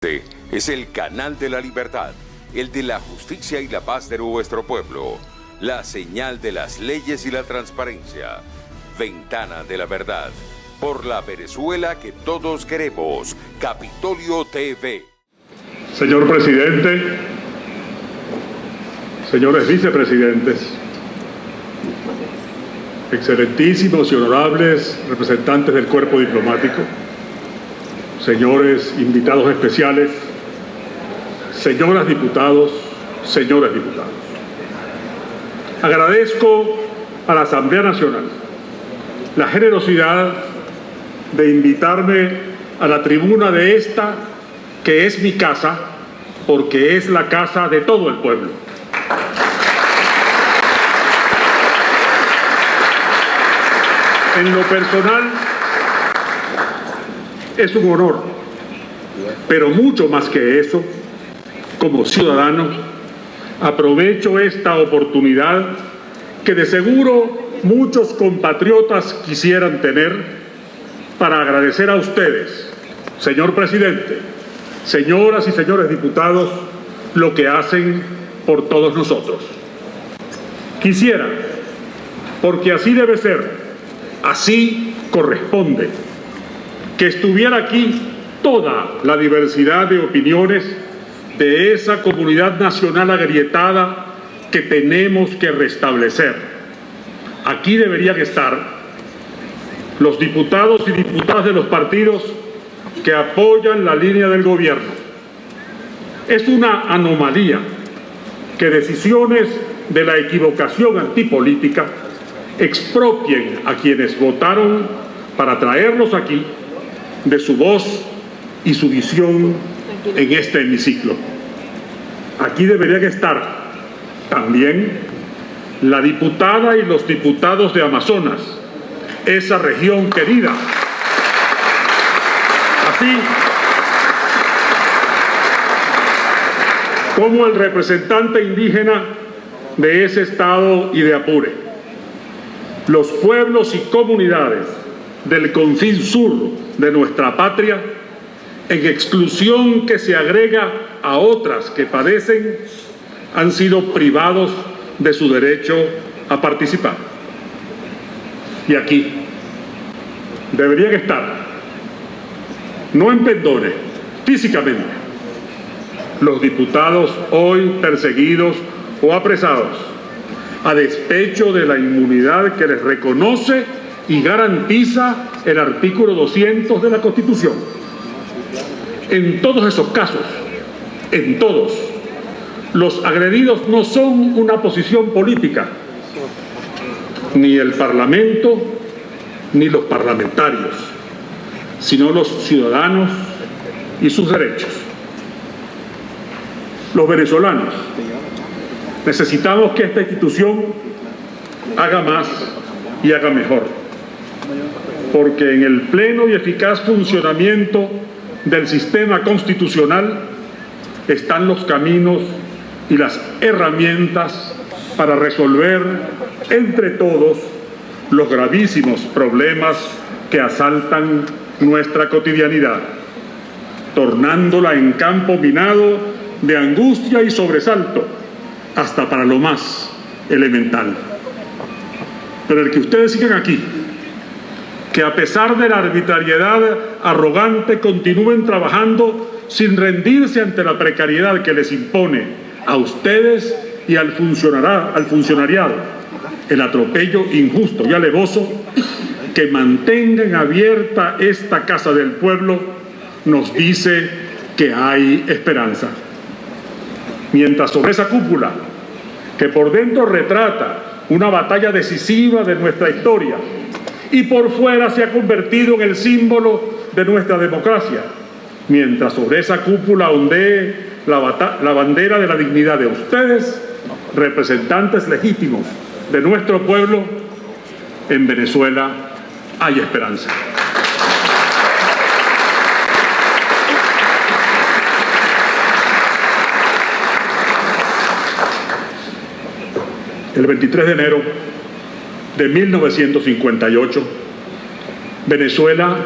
Este es el canal de la libertad, el de la justicia y la paz de nuestro pueblo, la señal de las leyes y la transparencia, ventana de la verdad, por la Venezuela que todos queremos, Capitolio TV. Señor presidente, señores vicepresidentes, excelentísimos y honorables representantes del cuerpo diplomático, señores invitados especiales, señoras diputados, señores diputados. Agradezco a la Asamblea Nacional la generosidad de invitarme a la tribuna de esta, que es mi casa, porque es la casa de todo el pueblo. En lo personal, es un honor, pero mucho más que eso, como ciudadano, aprovecho esta oportunidad que de seguro muchos compatriotas quisieran tener para agradecer a ustedes, señor presidente, señoras y señores diputados, lo que hacen por todos nosotros. Quisiera, porque así debe ser, así corresponde, que estuviera aquí toda la diversidad de opiniones de esa comunidad nacional agrietada que tenemos que restablecer. Aquí deberían estar los diputados y diputadas de los partidos que apoyan la línea del gobierno. Es una anomalía que decisiones de la equivocación antipolítica expropien a quienes votaron para traerlos aquí de su voz y su visión en este hemiciclo. Aquí deberían estar también la diputada y los diputados de Amazonas, esa región querida. Así como el representante indígena de ese estado y de Apure. Los pueblos y comunidades del confín sur de nuestra patria, en exclusión que se agrega a otras que padecen, han sido privados de su derecho a participar. Y aquí deberían estar, no en pendones, físicamente, los diputados hoy perseguidos o apresados, a despecho de la inmunidad que les reconoce y garantiza el artículo 200 de la Constitución. En todos esos casos, en todos, los agredidos no son una posición política, ni el Parlamento, ni los parlamentarios, sino los ciudadanos y sus derechos. Los venezolanos necesitamos que esta institución haga más y haga mejor, porque en el pleno y eficaz funcionamiento del sistema constitucional están los caminos y las herramientas para resolver entre todos los gravísimos problemas que asaltan nuestra cotidianidad, tornándola en campo minado de angustia y sobresalto, hasta para lo más elemental. Pero el que ustedes sigan aquí, que a pesar de la arbitrariedad arrogante continúen trabajando sin rendirse ante la precariedad que les impone a ustedes y al funcionariado el atropello injusto y alevoso, que mantengan abierta esta casa del pueblo, nos dice que hay esperanza. Mientras sobre esa cúpula, que por dentro retrata una batalla decisiva de nuestra historia y por fuera se ha convertido en el símbolo de nuestra democracia, mientras sobre esa cúpula ondee la bandera de la dignidad de ustedes, representantes legítimos de nuestro pueblo, en Venezuela hay esperanza. El 23 de enero de 1958, Venezuela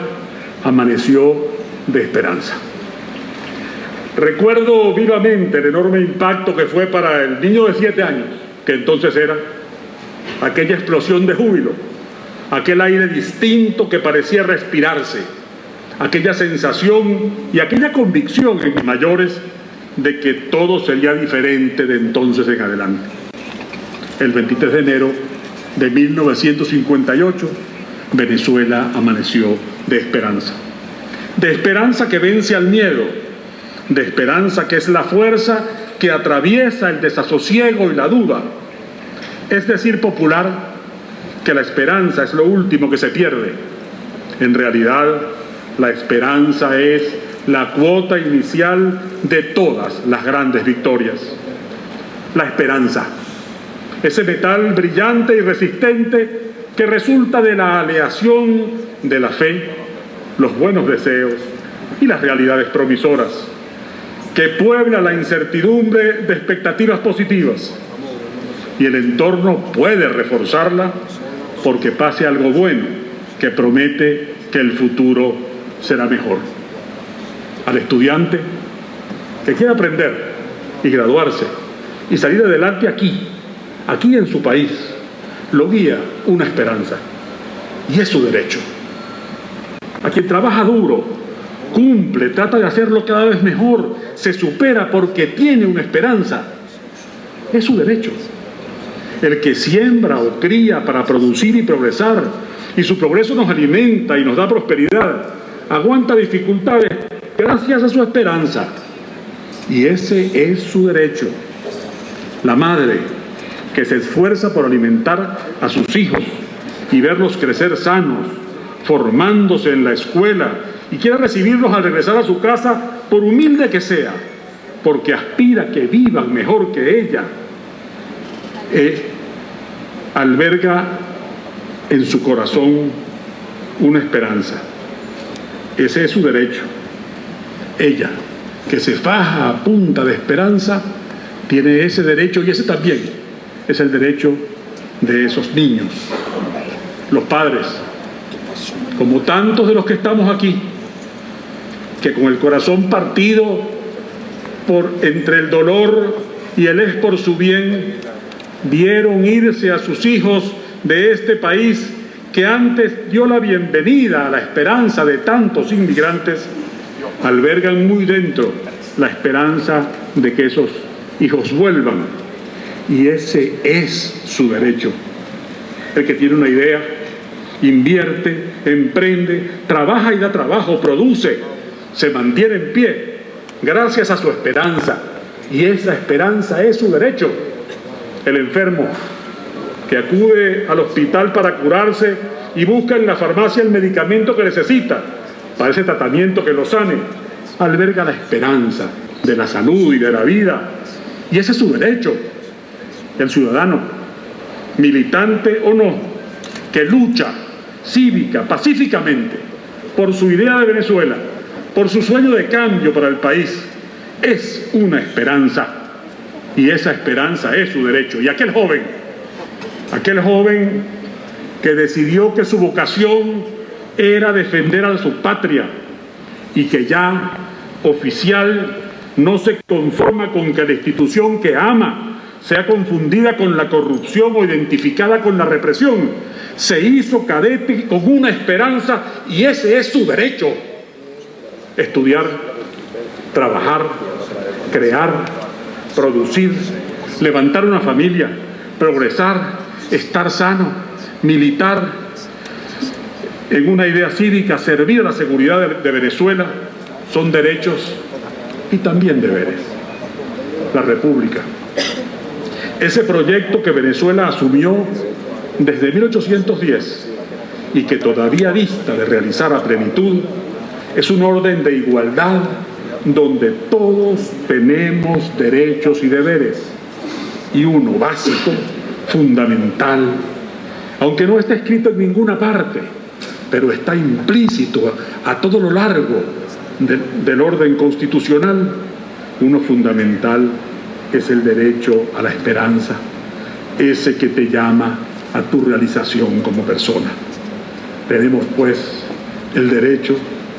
amaneció de esperanza. Recuerdo vivamente el enorme impacto que fue para el niño de 7 años, que entonces era, aquella explosión de júbilo, aquel aire distinto que parecía respirarse, aquella sensación y aquella convicción en mayores de que todo sería diferente de entonces en adelante. El 23 de enero de 1958, Venezuela amaneció de esperanza que vence al miedo, de esperanza que es la fuerza que atraviesa el desasosiego y la duda. Es decir, popular, que la esperanza es lo último que se pierde. En realidad, la esperanza es la cuota inicial de todas las grandes victorias. La esperanza, ese metal brillante y resistente que resulta de la aleación de la fe, los buenos deseos y las realidades promisoras, que puebla la incertidumbre de expectativas positivas, y el entorno puede reforzarla porque pase algo bueno que promete que el futuro será mejor. Al estudiante que quiere aprender y graduarse y salir adelante aquí en su país, lo guía una esperanza, y es su derecho. A quien trabaja duro, cumple, trata de hacerlo cada vez mejor, se supera porque tiene una esperanza, es su derecho. El que siembra o cría para producir y progresar, y su progreso nos alimenta y nos da prosperidad, aguanta dificultades gracias a su esperanza, y ese es su derecho. La madre que se esfuerza por alimentar a sus hijos y verlos crecer sanos, formándose en la escuela, y quiere recibirlos al regresar a su casa, por humilde que sea, porque aspira a que vivan mejor que ella, alberga en su corazón una esperanza. Ese es su derecho. Ella, que se faja a punta de esperanza, tiene ese derecho, y ese también es el derecho de esos niños. Los padres, como tantos de los que estamos aquí, que con el corazón partido entre el dolor y el es por su bien, vieron irse a sus hijos de este país que antes dio la bienvenida a la esperanza de tantos inmigrantes, albergan muy dentro la esperanza de que esos hijos vuelvan, y ese es su derecho. El que tiene una idea, invierte, emprende, trabaja y da trabajo, produce, se mantiene en pie gracias a su esperanza, y esa esperanza es su derecho. El enfermo que acude al hospital para curarse y busca en la farmacia el medicamento que necesita para ese tratamiento que lo sane, alberga la esperanza de la salud y de la vida, y ese es su derecho. El ciudadano, militante o no, que lucha cívica, pacíficamente, por su idea de Venezuela, por su sueño de cambio para el país, es una esperanza, y esa esperanza es su derecho. Y aquel joven que decidió que su vocación era defender a su patria, y que ya oficial no se conforma con que la institución que ama sea confundida con la corrupción o identificada con la represión, se hizo cadete con una esperanza, y ese es su derecho. Estudiar, trabajar, crear, producir, levantar una familia, progresar, estar sano, militar en una idea cívica, servir a la seguridad de Venezuela, son derechos y también deberes. La República, ese proyecto que Venezuela asumió desde 1810 y que todavía dista de realizar a plenitud, es un orden de igualdad donde todos tenemos derechos y deberes, y uno básico, fundamental, aunque no está escrito en ninguna parte, pero está implícito a todo lo largo del orden constitucional. Uno fundamental es el derecho a la esperanza, ese que te llama a tu realización como persona. Tenemos pues el derecho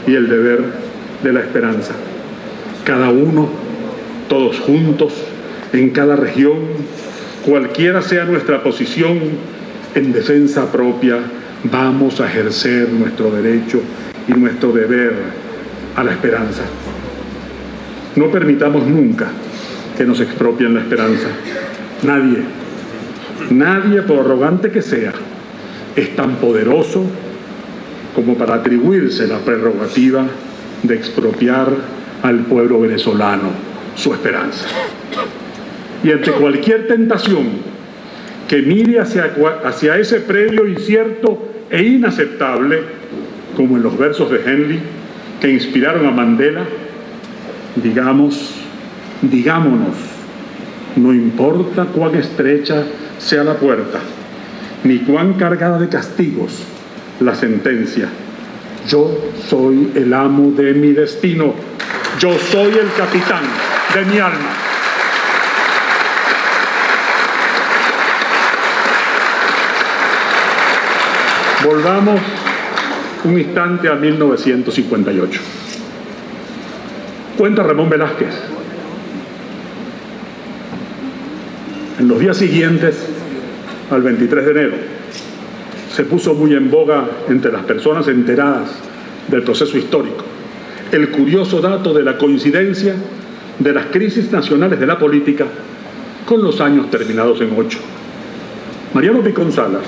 y el deber de la esperanza. cada uno, todos juntos, en cada región, cualquiera sea nuestra posición, en defensa propia, vamos a ejercer nuestro derecho y nuestro deber a la esperanza. No permitamos nunca que nos expropien la esperanza. Nadie, por arrogante que sea, es tan poderoso como para atribuirse la prerrogativa de expropiar al pueblo venezolano su esperanza. Y ante cualquier tentación que mire hacia ese previo incierto e inaceptable, como en los versos de Henley que inspiraron a Mandela, digámonos, no importa cuán estrecha sea la puerta, ni cuán cargada de castigos la sentencia, yo soy el amo de mi destino, yo soy el capitán de mi alma. Volvamos un instante a 1958. Cuenta Ramón Velázquez. En los días siguientes al 23 de enero se puso muy en boga entre las personas enteradas del proceso histórico el curioso dato de la coincidencia de las crisis nacionales de la política con los años terminados en 8. Mariano Picón Salas,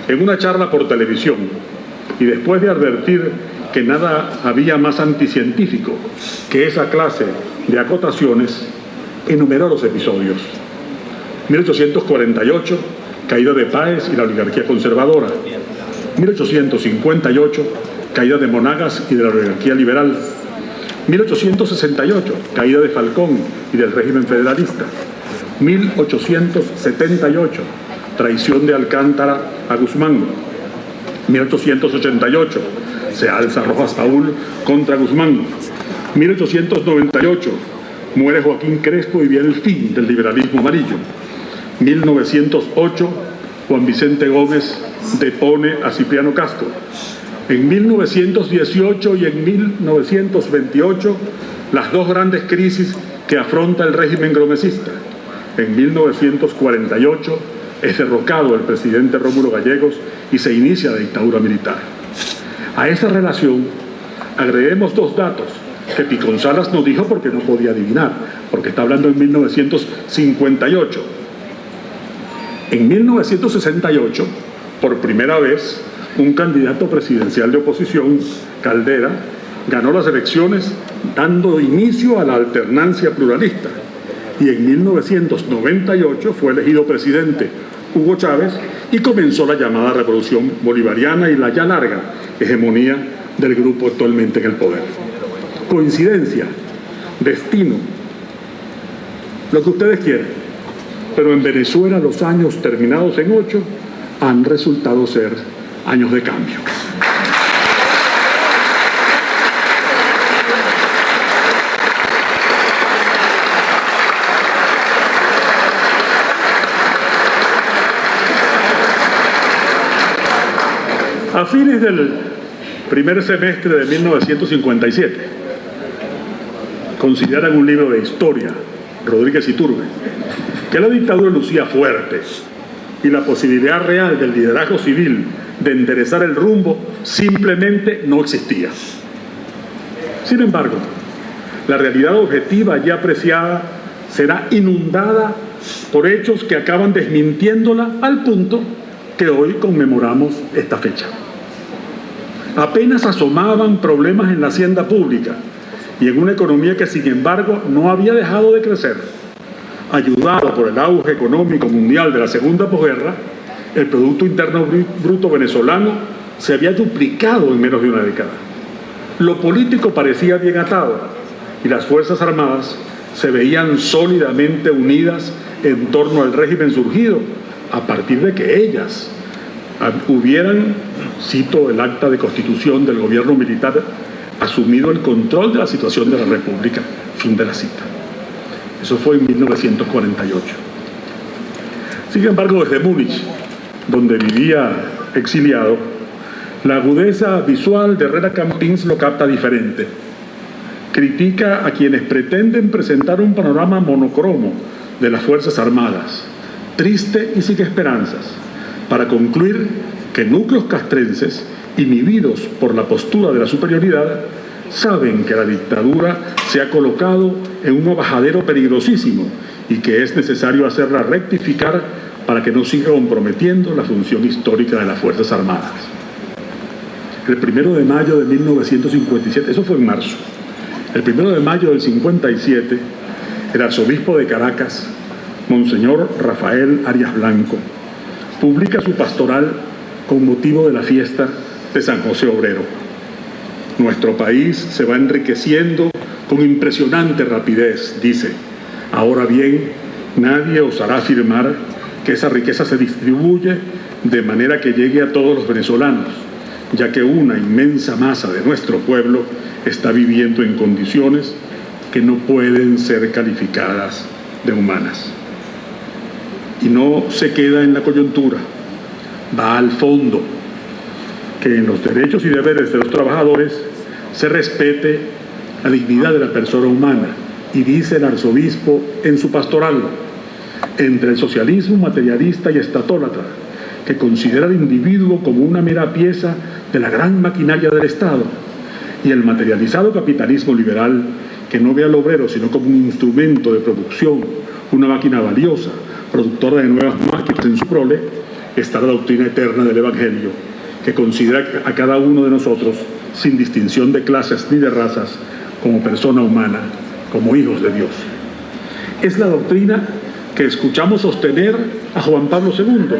en una charla por televisión, y después de advertir que nada había más anticientífico que esa clase de acotaciones, enumeró los episodios. 1848, caída de Páez y la oligarquía conservadora. 1858, caída de Monagas y de la oligarquía liberal. 1868, caída de Falcón y del régimen federalista. 1878, traición de Alcántara a Guzmán. 1888, se alza Rojas Paul contra Guzmán. 1898, muere Joaquín Crespo y viene el fin del liberalismo amarillo. 1908, Juan Vicente Gómez depone a Cipriano Castro. En 1918 y en 1928, las dos grandes crisis que afronta el régimen gromesista. En 1948 es derrocado el presidente Rómulo Gallegos y se inicia la dictadura militar. A esa relación agreguemos dos datos que Picón Salas no dijo porque no podía adivinar, porque está hablando en 1958. En 1968, por primera vez, un candidato presidencial de oposición, Caldera, ganó las elecciones dando inicio a la alternancia pluralista. Y en 1998 fue elegido presidente Hugo Chávez y comenzó la llamada revolución bolivariana y la ya larga hegemonía del grupo actualmente en el poder. Coincidencia, destino, lo que ustedes quieran, pero en Venezuela los años terminados en 8 han resultado ser años de cambio. A fines del primer semestre de 1957, consideran un libro de historia, Rodríguez Iturbe, que la dictadura lucía fuerte y la posibilidad real del liderazgo civil de enderezar el rumbo simplemente no existía. Sin embargo, la realidad objetiva ya apreciada será inundada por hechos que acaban desmintiéndola al punto que hoy conmemoramos esta fecha. Apenas asomaban problemas en la hacienda pública y en una economía que, sin embargo, no había dejado de crecer. Ayudado por el auge económico mundial de la segunda posguerra, el Producto Interno Bruto venezolano se había duplicado en menos de una década. Lo político parecía bien atado y las Fuerzas Armadas se veían sólidamente unidas en torno al régimen surgido a partir de que ellas hubieran, cito el acta de constitución del gobierno militar, asumido el control de la situación de la República. Fin de la cita. Eso fue en 1948. Sin embargo, desde Múnich, donde vivía exiliado, la agudeza visual de Herrera Campins lo capta diferente. critica a quienes pretenden presentar un panorama monocromo de las Fuerzas Armadas, triste y sin esperanzas, para concluir que núcleos castrenses, inhibidos por la postura de la superioridad, saben que la dictadura se ha colocado en un bajadero peligrosísimo y que es necesario hacerla rectificar para que no siga comprometiendo la función histórica de las Fuerzas Armadas. El 1 de mayo de 1957, eso fue en marzo, el 1 de mayo del 57, el arzobispo de Caracas, Monseñor Rafael Arias Blanco, publica su pastoral con motivo de la fiesta de San José Obrero. Nuestro país se va enriqueciendo con impresionante rapidez, dice. Ahora bien, nadie osará afirmar que esa riqueza se distribuye de manera que llegue a todos los venezolanos, ya que una inmensa masa de nuestro pueblo está viviendo en condiciones que no pueden ser calificadas de humanas. Y no se queda en la coyuntura, va al fondo, que en los derechos y deberes de los trabajadores se respete la dignidad de la persona humana, y dice el arzobispo en su pastoral: entre el socialismo materialista y estatólatra, que considera al individuo como una mera pieza de la gran maquinaria del Estado, y el materializado capitalismo liberal, que no ve al obrero sino como un instrumento de producción, una máquina valiosa, productora de nuevas máquinas en su prole, está la doctrina eterna del Evangelio, que considera a cada uno de nosotros, sin distinción de clases ni de razas, como persona humana, como hijos de Dios. Es la doctrina que escuchamos sostener a Juan Pablo II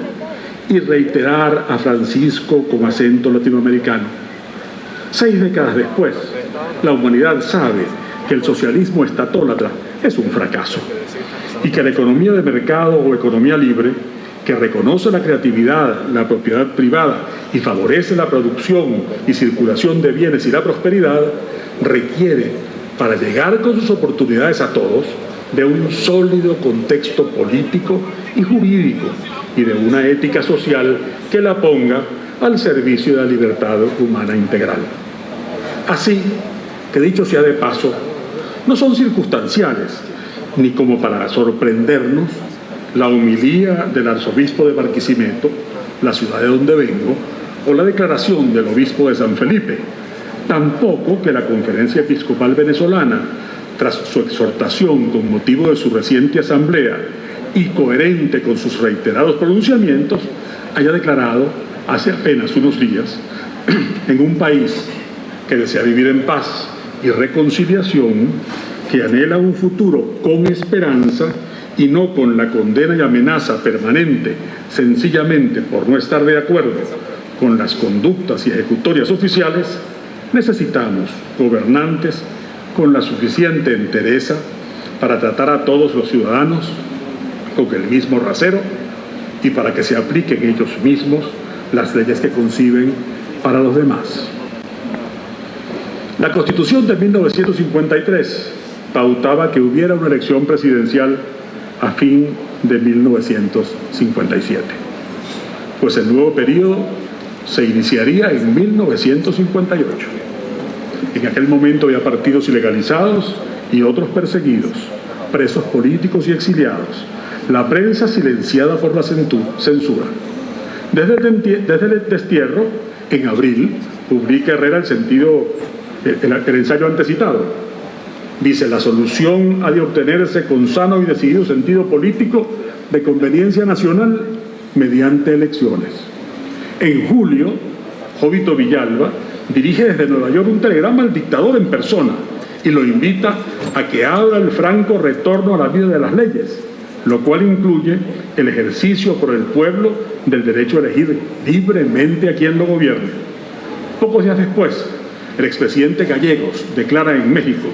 y reiterar a Francisco con acento latinoamericano. 6 décadas después, la humanidad sabe que el socialismo estatólatra es un fracaso y que la economía de mercado o economía libre, que reconoce la creatividad, la propiedad privada y favorece la producción y circulación de bienes y la prosperidad, requiere, para llegar con sus oportunidades a todos, de un sólido contexto político y jurídico y de una ética social que la ponga al servicio de la libertad humana integral. Así que, dicho sea de paso, no son circunstanciales, ni como para sorprendernos, la homilía del arzobispo de Barquisimeto, la ciudad de donde vengo, o la declaración del obispo de San Felipe, tampoco que la Conferencia Episcopal Venezolana, tras su exhortación con motivo de su reciente asamblea y coherente con sus reiterados pronunciamientos, haya declarado hace apenas unos días, en un país que desea vivir en paz y reconciliación, que anhela un futuro con esperanza y no con la condena y amenaza permanente, sencillamente por no estar de acuerdo con las conductas y ejecutorias oficiales, necesitamos gobernantes con la suficiente entereza para tratar a todos los ciudadanos con el mismo rasero y para que se apliquen ellos mismos las leyes que conciben para los demás. La Constitución de 1953 pautaba que hubiera una elección presidencial a fin de 1957, pues el nuevo periodo se iniciaría en 1958. En aquel momento había partidos ilegalizados y otros perseguidos, presos políticos y exiliados, la prensa silenciada por la censura. Desde el destierro, en abril, publica Herrera el ensayo antecitado. Dice: la solución ha de obtenerse con sano y decidido sentido político de conveniencia nacional mediante elecciones. En julio, Jovito Villalba dirige desde Nueva York un telegrama al dictador en persona y lo invita a que abra el franco retorno a la vida de las leyes, lo cual incluye el ejercicio por el pueblo del derecho a elegir libremente a quien lo gobierne. Pocos días después, el expresidente Gallegos declara en México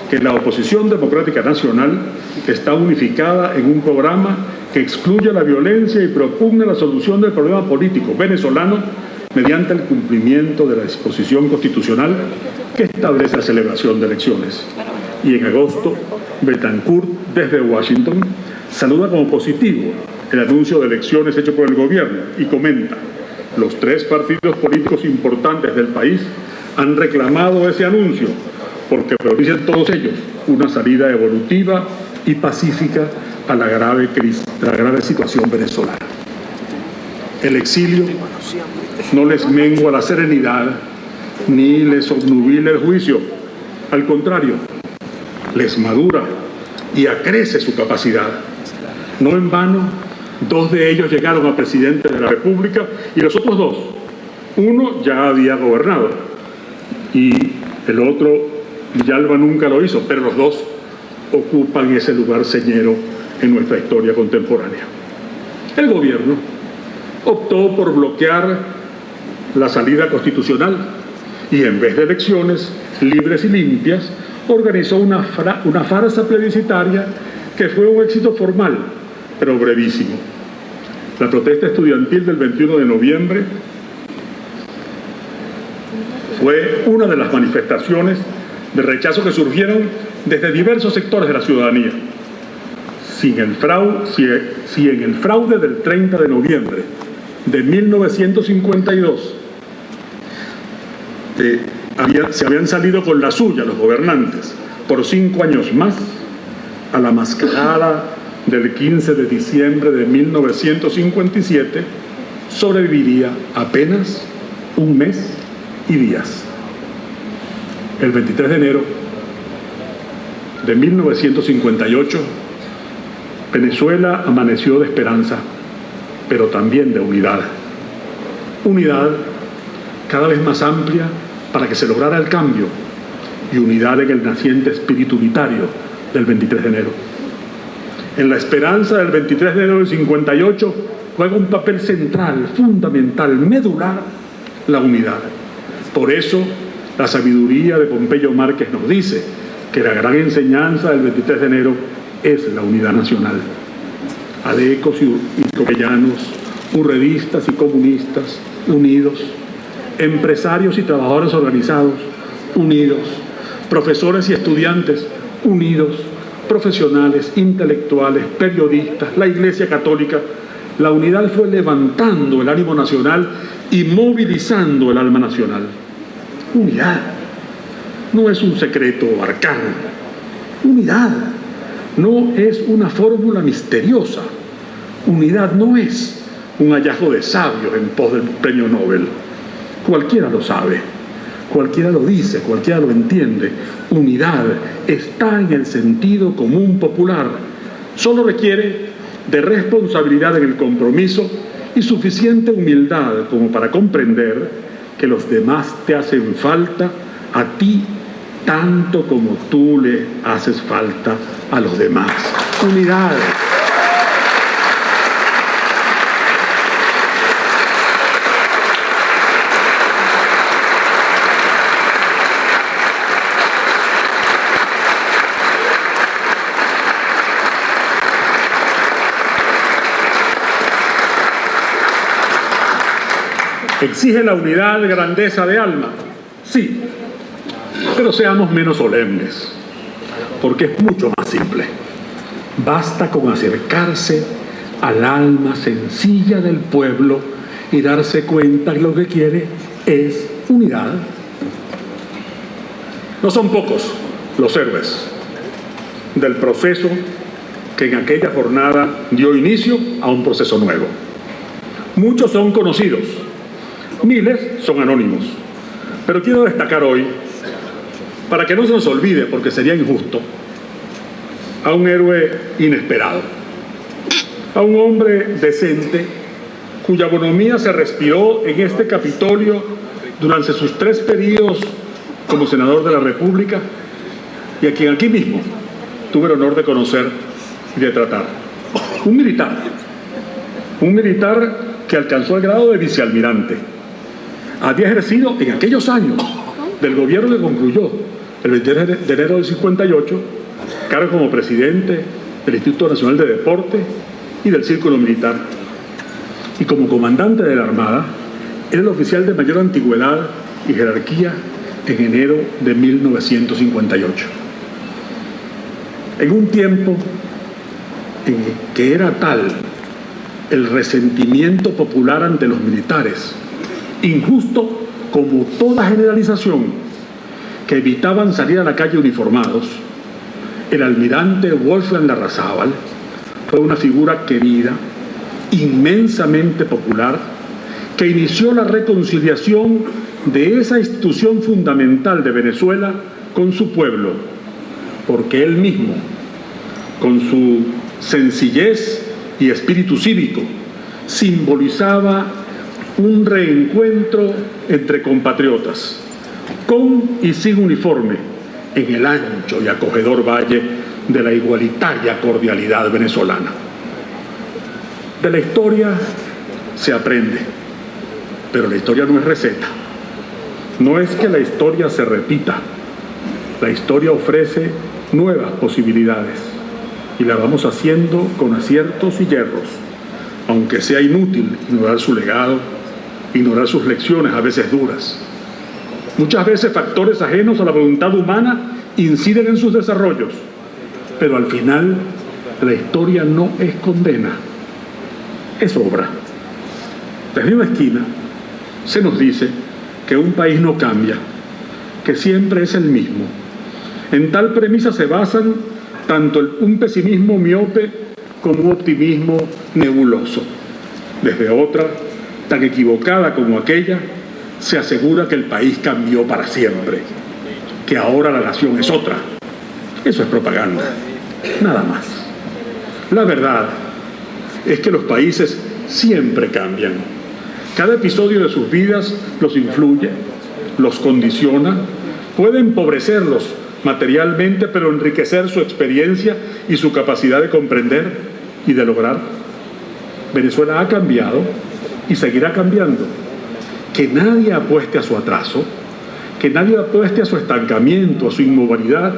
que la oposición democrática nacional está unificada en un programa que excluye la violencia y propugna la solución del problema político venezolano mediante el cumplimiento de la disposición constitucional que establece la celebración de elecciones. Y en agosto, Betancourt, desde Washington, saluda como positivo el anuncio de elecciones hecho por el gobierno y comenta: los 3 partidos políticos importantes del país han reclamado ese anuncio porque propician todos ellos una salida evolutiva y pacífica a la grave situación venezolana. El exilio no les mengua la serenidad ni les obnubila el juicio. Al contrario, les madura y acrece su capacidad. No en vano, 2 de ellos llegaron a presidente de la República y los otros 2, uno ya había gobernado y el otro, Villalba, nunca lo hizo, pero los 2 ocupan ese lugar señero en nuestra historia contemporánea. El gobierno optó por bloquear la salida constitucional y en vez de elecciones libres y limpias, organizó una farsa plebiscitaria que fue un éxito formal, pero brevísimo. La protesta estudiantil del 21 de noviembre fue una de las manifestaciones de rechazo que surgieron desde diversos sectores de la ciudadanía. Si en el fraude del 30 de noviembre de 1952 se habían salido con la suya los gobernantes por 5 años más, a la mascarada del 15 de diciembre de 1957 sobreviviría apenas 1 mes y días. El 23 de enero de 1958, Venezuela amaneció de esperanza, pero también de unidad. Unidad cada vez más amplia para que se lograra el cambio y unidad en el naciente espíritu unitario del 23 de enero. En la esperanza del 23 de enero del 58 juega un papel central, fundamental, medular, la unidad. Por eso, la sabiduría de Pompeyo Márquez nos dice que la gran enseñanza del 23 de enero es la unidad nacional. Alecos y copellanos, urredistas y comunistas, unidos. Empresarios y trabajadores organizados, unidos. Profesores y estudiantes, unidos. Profesionales, intelectuales, periodistas, la Iglesia Católica. La unidad fue levantando el ánimo nacional y movilizando el alma nacional. Unidad no es un secreto arcano. Unidad no es una fórmula misteriosa. Unidad no es un hallazgo de sabios en pos del premio Nobel. Cualquiera lo sabe, cualquiera lo dice, cualquiera lo entiende. Unidad está en el sentido común popular. Solo requiere de responsabilidad en el compromiso y suficiente humildad como para comprender que los demás te hacen falta a ti tanto como tú le haces falta a los demás. Unidad. ¿Exige la unidad grandeza de alma? Sí, pero seamos menos solemnes, porque es mucho más simple. Basta con acercarse al alma sencilla del pueblo y darse cuenta que lo que quiere es unidad. No son pocos los héroes del proceso que en aquella jornada dio inicio a un proceso nuevo. Muchos son conocidos, miles son anónimos, pero quiero destacar hoy, para que no se nos olvide, porque sería injusto, a un héroe inesperado, a un hombre decente cuya bonomía se respiró en este Capitolio durante sus 3 periodos como senador de la República y a quien aquí mismo tuve el honor de conocer y de tratar. Un militar que alcanzó el grado de vicealmirante. Había ejercido en aquellos años del gobierno que concluyó el 23 de enero del 58, cargo como presidente del Instituto Nacional de Deporte y del Círculo Militar. Y como comandante de la Armada, era el oficial de mayor antigüedad y jerarquía en enero de 1958. En un tiempo en que era tal el resentimiento popular ante los militares, injusto como toda generalización, que evitaban salir a la calle uniformados, el almirante Wolfgang Larrazábal fue una figura querida, inmensamente popular, que inició la reconciliación de esa institución fundamental de Venezuela con su pueblo, porque él mismo, con su sencillez y espíritu cívico, simbolizaba un reencuentro entre compatriotas, con y sin uniforme, en el ancho y acogedor valle de la igualitaria cordialidad venezolana. De la historia se aprende, pero la historia no es receta. No es que la historia se repita, la historia ofrece nuevas posibilidades y la vamos haciendo con aciertos y yerros, aunque sea inútil ignorar su legado, ignorar sus lecciones a veces duras. Muchas veces factores ajenos a la voluntad humana inciden en sus desarrollos, pero al final la historia no es condena, es obra. Desde una esquina se nos dice que un país no cambia, que siempre es el mismo. En tal premisa se basan tanto un pesimismo miope como un optimismo nebuloso. Desde otra, tan equivocada como aquella, se asegura que el país cambió para siempre, que ahora la nación es otra. Eso es propaganda, nada más. La verdad es que los países siempre cambian. Cada episodio de sus vidas los influye, los condiciona, puede empobrecerlos materialmente, pero enriquecer su experiencia y su capacidad de comprender y de lograr. Venezuela ha cambiado y seguirá cambiando. Que nadie apueste a su atraso, que nadie apueste a su estancamiento, a su inmovilidad.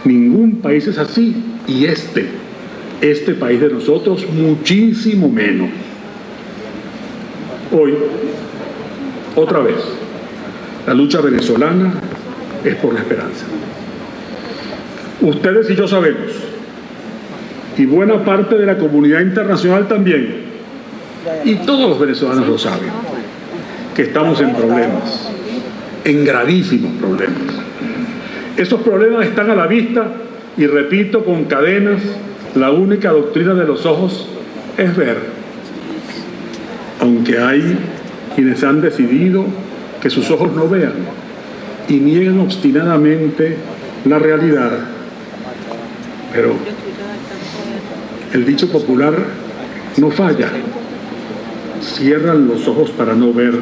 Ningún país es así, y este país de nosotros muchísimo menos. Hoy, otra vez, la lucha venezolana es por la esperanza. Ustedes y yo sabemos, y buena parte de la comunidad internacional también, y todos los venezolanos lo saben, que estamos en problemas, en gravísimos problemas. Esos problemas están a la vista y, repito, con cadenas, la única doctrina de los ojos es ver. Aunque hay quienes han decidido que sus ojos no vean y niegan obstinadamente la realidad. Pero el dicho popular no falla. Cierran los ojos para no ver,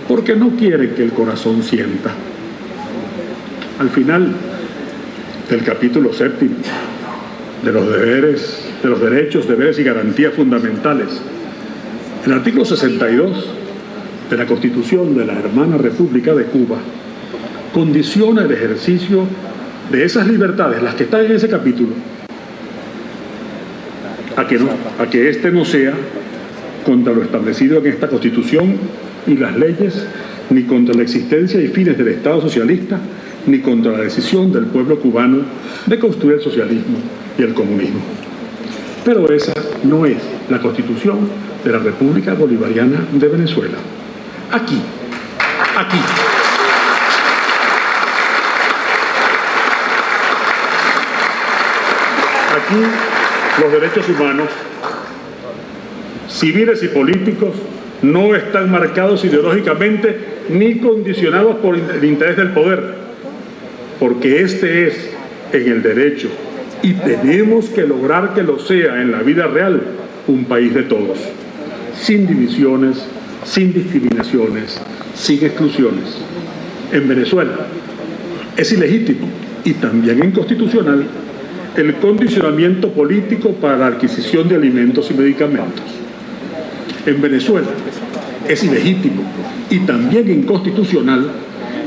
porque no quieren que el corazón sienta. Al final del capítulo 7 de los deberes, de los derechos, deberes y garantías fundamentales, el artículo 62 de la Constitución de la hermana República de Cuba condiciona el ejercicio de esas libertades, las que están en ese capítulo, a que este no sea contra lo establecido en esta Constitución y las leyes, ni contra la existencia y fines del Estado socialista, ni contra la decisión del pueblo cubano de construir el socialismo y el comunismo. Pero esa no es la Constitución de la República Bolivariana de Venezuela. Aquí, los derechos humanos, civiles y políticos, no están marcados ideológicamente ni condicionados por el interés del poder, porque este es en el derecho, y tenemos que lograr que lo sea en la vida real, un país de todos, sin divisiones, sin discriminaciones, sin exclusiones. En Venezuela es ilegítimo y también inconstitucional el condicionamiento político para la adquisición de alimentos y medicamentos. En Venezuela es ilegítimo y también inconstitucional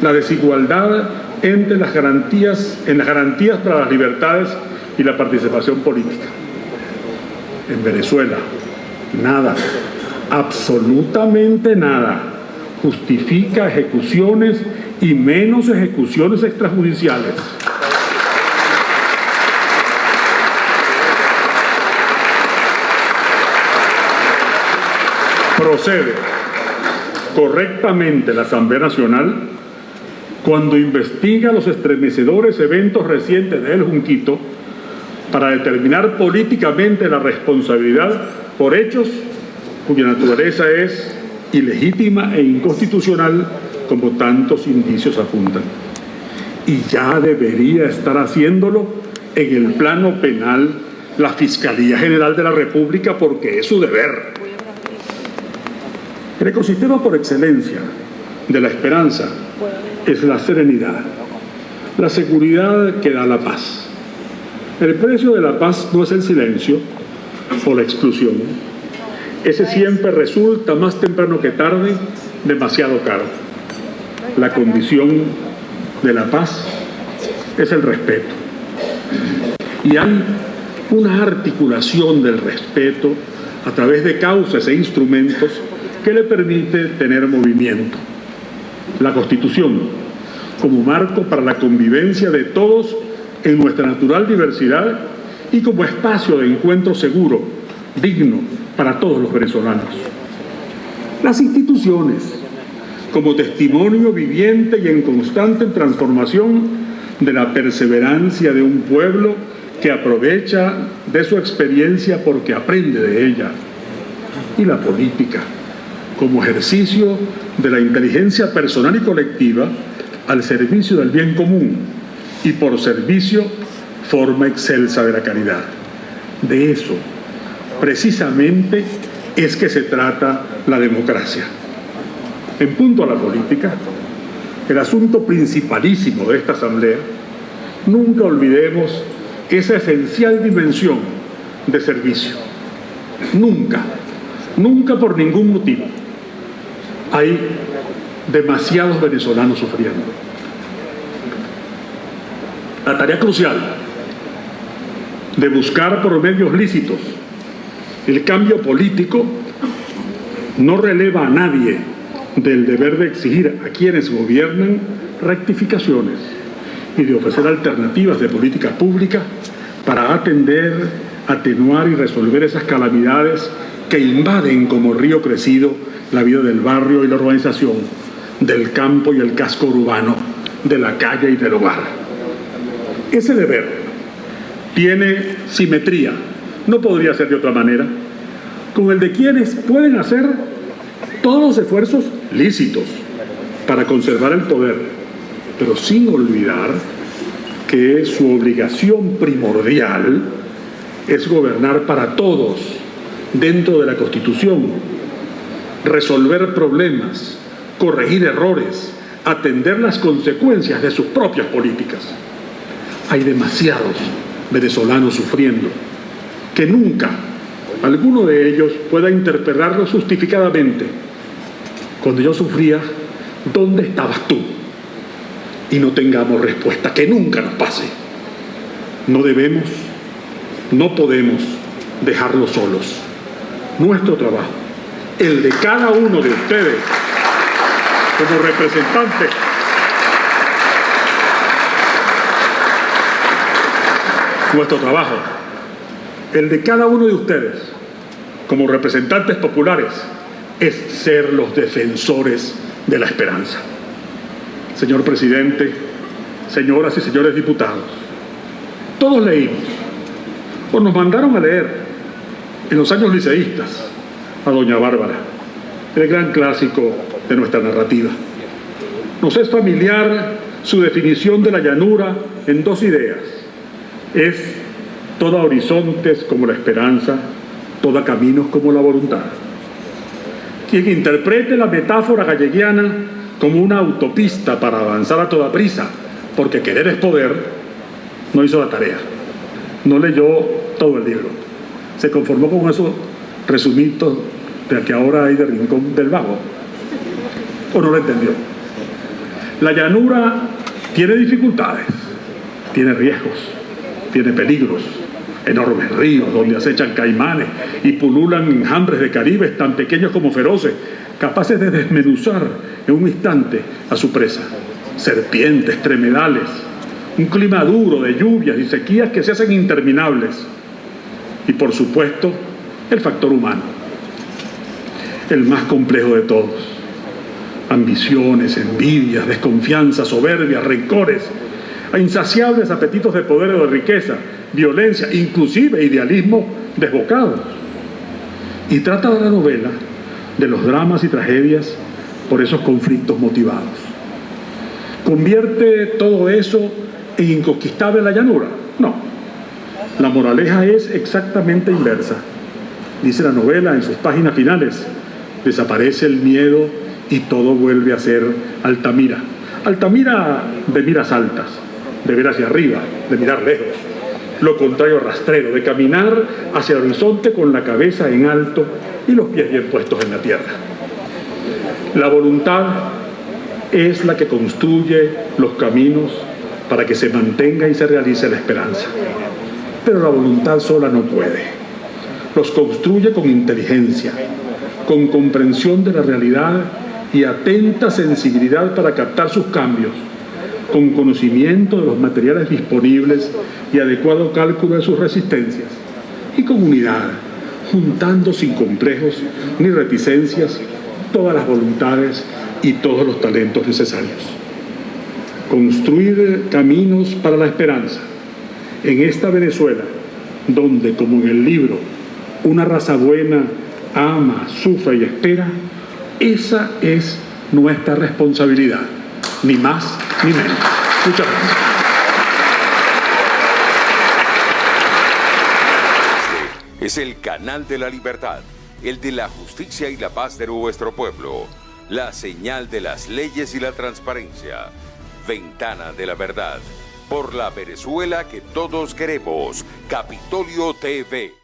la desigualdad entre las garantías para las libertades y la participación política. En Venezuela, nada, absolutamente nada, justifica ejecuciones y menos ejecuciones extrajudiciales. Procede correctamente la Asamblea Nacional cuando investiga los estremecedores eventos recientes de El Junquito para determinar políticamente la responsabilidad por hechos cuya naturaleza es ilegítima e inconstitucional, como tantos indicios apuntan. Y ya debería estar haciéndolo en el plano penal la Fiscalía General de la República, porque es su deber. El ecosistema por excelencia de la esperanza es la serenidad, la seguridad que da la paz. El precio de la paz no es el silencio o la exclusión. Ese siempre resulta, más temprano que tarde, demasiado caro. La condición de la paz es el respeto. Y hay una articulación del respeto a través de causas e instrumentos que le permite tener movimiento. La Constitución, como marco para la convivencia de todos en nuestra natural diversidad y como espacio de encuentro seguro, digno para todos los venezolanos. Las instituciones, como testimonio viviente y en constante transformación de la perseverancia de un pueblo que aprovecha de su experiencia porque aprende de ella. Y la política, como ejercicio de la inteligencia personal y colectiva al servicio del bien común y por servicio, forma excelsa de la caridad. De eso, precisamente, es que se trata la democracia. En punto a la política, el asunto principalísimo de esta Asamblea, nunca olvidemos esa esencial dimensión de servicio. Nunca, nunca por ningún motivo, hay demasiados venezolanos sufriendo. La tarea crucial de buscar por medios lícitos el cambio político no releva a nadie del deber de exigir a quienes gobiernan rectificaciones y de ofrecer alternativas de política pública para atender, atenuar y resolver esas calamidades que invaden como río crecido la vida del barrio y la urbanización, del campo y el casco urbano, de la calle y del hogar. Ese deber tiene simetría, no podría ser de otra manera, con el de quienes pueden hacer todos los esfuerzos lícitos para conservar el poder, pero sin olvidar que su obligación primordial es gobernar para todos dentro de la Constitución, resolver problemas, corregir errores, atender las consecuencias de sus propias políticas. Hay demasiados venezolanos sufriendo que nunca alguno de ellos pueda interpelarlo justificadamente. Cuando yo sufría, ¿dónde estabas tú? Y no tengamos respuesta, que nunca nos pase. No debemos, no podemos dejarlos solos. Nuestro trabajo, el de cada uno de ustedes, como representantes, nuestro trabajo, el de cada uno de ustedes, como representantes populares, es ser los defensores de la esperanza. Señor presidente, señoras y señores diputados, todos leímos, o nos mandaron a leer en los años liceístas a Doña Bárbara, el gran clásico de nuestra narrativa. Nos es familiar su definición de la llanura en dos ideas. Es toda horizontes como la esperanza, toda caminos como la voluntad. Quien interprete la metáfora galleguiana como una autopista para avanzar a toda prisa, porque querer es poder, no hizo la tarea, no leyó todo el libro, se conformó con esos resumitos de que ahora hay de Rincón del Vago, o no lo entendió. La llanura tiene dificultades, tiene riesgos, tiene peligros, enormes ríos donde acechan caimanes y pululan enjambres de caribes tan pequeños como feroces, capaces de desmenuzar en un instante a su presa. Serpientes, tremedales, un clima duro de lluvias y sequías que se hacen interminables. Y por supuesto, el factor humano, el más complejo de todos. ambiciones, envidias, desconfianza, soberbia, rencores, a insaciables apetitos de poder o de riqueza, violencia, inclusive idealismo desbocado. Y trata de la novela de los dramas y tragedias por esos conflictos motivados. ¿Convierte todo eso en inconquistable la llanura? No. La moraleja es exactamente inversa. Dice la novela en sus páginas finales: desaparece el miedo y todo vuelve a ser Altamira. Altamira de miras altas, de ver hacia arriba, de mirar lejos. Lo contrario, rastrero, de caminar hacia el horizonte con la cabeza en alto y los pies bien puestos en la tierra. La voluntad es la que construye los caminos para que se mantenga y se realice la esperanza. Pero la voluntad sola no puede. Los construye con inteligencia, con comprensión de la realidad y atenta sensibilidad para captar sus cambios, con conocimiento de los materiales disponibles y adecuado cálculo de sus resistencias, y con unidad, juntando sin complejos ni reticencias todas las voluntades y todos los talentos necesarios. Construir caminos para la esperanza en esta Venezuela, donde, como en el libro, una raza buena ama, sufre y espera, esa es nuestra responsabilidad, ni más ni menos. Muchas gracias. Este es el canal de la libertad, el de la justicia y la paz de nuestro pueblo, la señal de las leyes y la transparencia, Ventana de la Verdad, por la Venezuela que todos queremos, Capitolio TV.